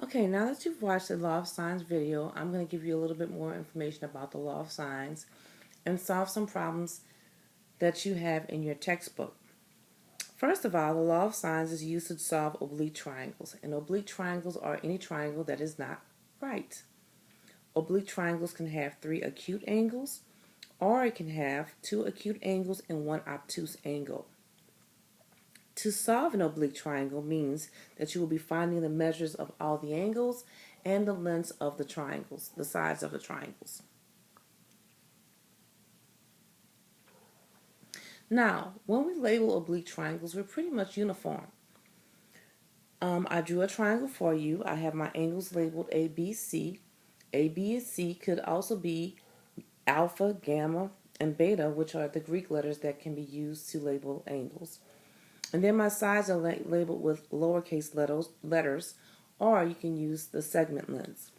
Okay, now that you've watched the law of sines video, I'm going to give you a little bit more information about the law of sines and solve some problems that you have in your textbook. First of all, the law of sines is used to solve oblique triangles, and oblique triangles are any triangle that is not right. Oblique triangles can have 3 acute angles, or it can have 2 acute angles and 1 obtuse angle. To solve an oblique triangle means that you will be finding the measures of all the angles and the lengths of the triangles, the sides of the triangles. Now, when we label oblique triangles, we're pretty much uniform. I drew a triangle for you. I have my angles labeled A, B, C. A, B, and C could also be alpha, gamma, and beta, which are the Greek letters that can be used to label angles. And then my sides are labeled with lowercase letters, or you can use the segment lengths.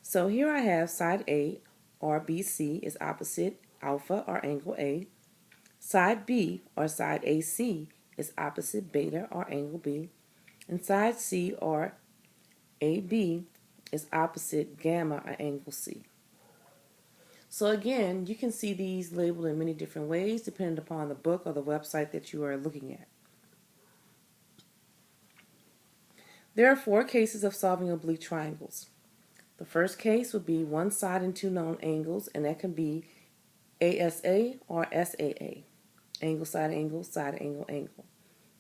So here I have side A, or BC, is opposite alpha, or angle A. Side B, or side AC, is opposite beta, or angle B. And side C, or AB, is opposite gamma, or angle C. So again, you can see these labeled in many different ways depending upon the book or the website that you are looking at. There are 4 cases of solving oblique triangles. The first case would be one side and 2 known angles, and that can be ASA or SAA. Angle, side, angle, angle.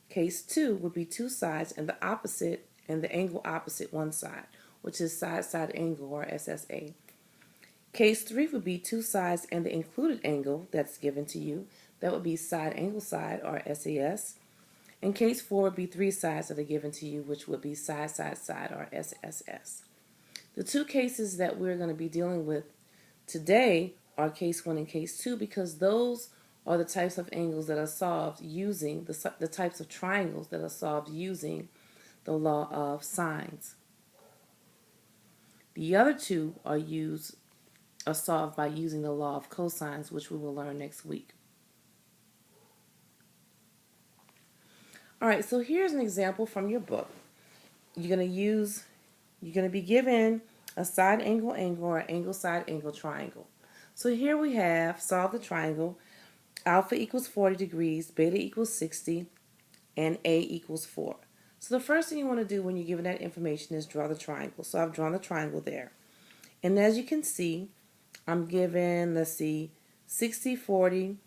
Case 2 would be 2 sides and the angle opposite one side, which is side, side angle or SSA. Case 3 would be 2 sides and the included angle that's given to you. That would be side, angle, side or SAS. And case 4 would be 3 sides that are given to you, which would be side, side, side, or SSS. The 2 cases that we're going to be dealing with today are case 1 and case 2 because those are the types of angles that are solved using, the types of triangles that are solved using the law of sines. The other 2 are solved by using the law of cosines, which we will learn next week. Alright, so here's an example from your book. You're going to be given a side angle angle or angle side angle triangle. So here we have solve the triangle. Alpha equals 40 degrees, beta equals 60, and A equals 4. So the first thing you want to do when you're given that information is draw the triangle. So I've drawn the triangle there. And as you can see, I'm given, let's see, 60, 40,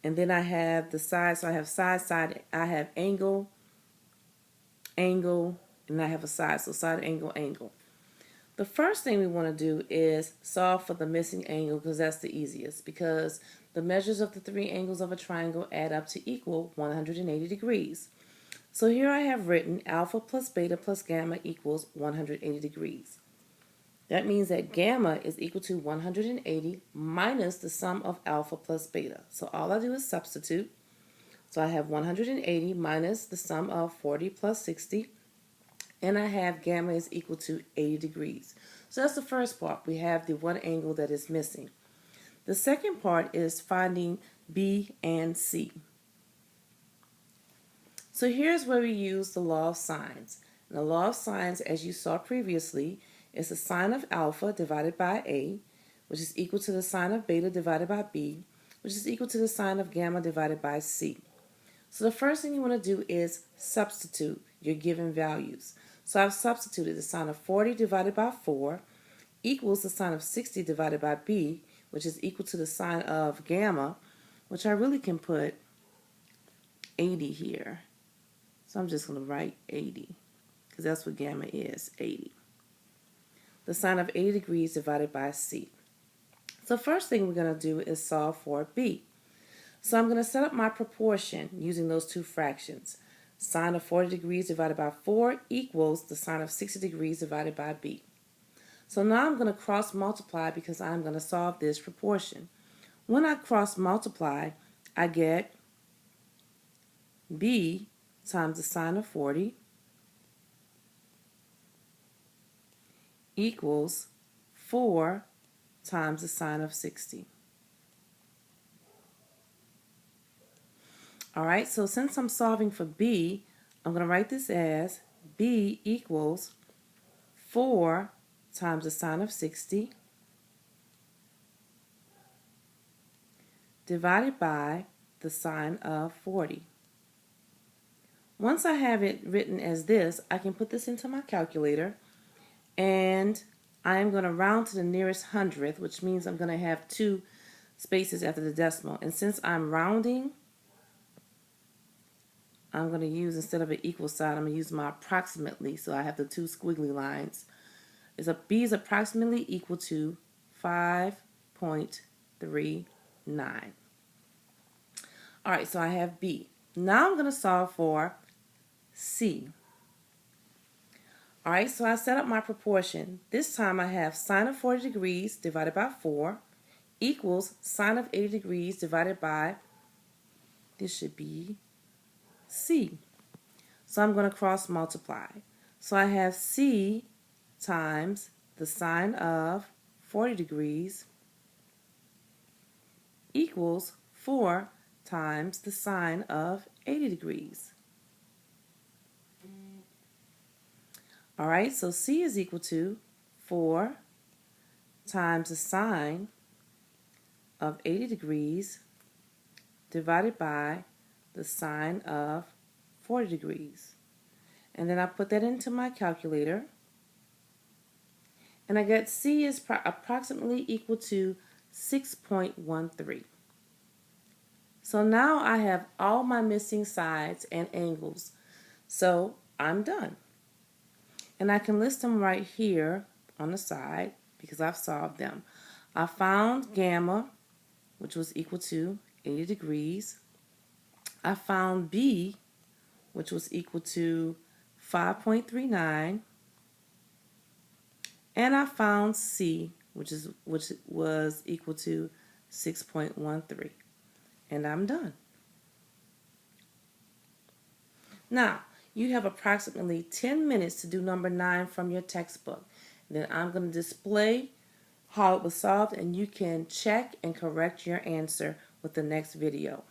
and then I have the side. So I have side, side, I have angle, angle, and I have a side. So side, angle, angle. The first thing we want to do is solve for the missing angle because that's the easiest, because the measures of the 3 angles of a triangle add up to equal 180 degrees. So here I have written alpha plus beta plus gamma equals 180 degrees. That means that gamma is equal to 180 minus the sum of alpha plus beta. So all I do is substitute. So I have 180 minus the sum of 40 plus 60. And I have gamma is equal to 80 degrees. So that's the first part. We have the one angle that is missing. The second part is finding B and C. So here's where we use the law of sines. And the law of sines, as you saw previously, is the sine of alpha divided by A, which is equal to the sine of beta divided by B, which is equal to the sine of gamma divided by C. So the first thing you want to do is substitute your given values. So I've substituted the sine of 40 divided by 4 equals the sine of 60 divided by B, which is equal to the sine of gamma, which I really can put 80 here. So I'm just going to write 80 because that's what gamma is, 80. The sine of 80 degrees divided by C. So first thing we're going to do is solve for B. So I'm going to set up my proportion using those 2 fractions. Sine of 40 degrees divided by 4 equals the sine of 60 degrees divided by B. So now I'm going to cross multiply because I'm going to solve this proportion. When I cross multiply, I get B times the sine of 40 equals 4 times the sine of 60. Alright, so since I'm solving for B, I'm going to write this as B equals 4 times the sine of 60 divided by the sine of 40. Once I have it written as this, I can put this into my calculator, and I am going to round to the nearest hundredth, which means I'm going to have 2 spaces after the decimal. And since I'm rounding, I'm going to use, instead of an equal sign, I'm going to use my approximately, so I have the 2 squiggly lines. B is approximately equal to 5.39. All right, so I have B. Now I'm going to solve for C. All right, so I set up my proportion. This time I have sine of 40 degrees divided by 4 equals sine of 80 degrees divided by, this should be C. So I'm going to cross multiply. So I have C times the sine of 40 degrees equals 4 times the sine of 80 degrees. All right, so C is equal to 4 times the sine of 80 degrees divided by the sine of 40 degrees. And then I put that into my calculator, and I get C is approximately equal to 6.13. So now I have all my missing sides and angles. So I'm done. And I can list them right here on the side because I've solved them. I found gamma, which was equal to 80 degrees. I found B, which was equal to 5.39. And I found C, which was equal to 6.13. And I'm done. Now, you have approximately 10 minutes to do number 9 from your textbook. Then I'm going to display how it was solved, and you can check and correct your answer with the next video.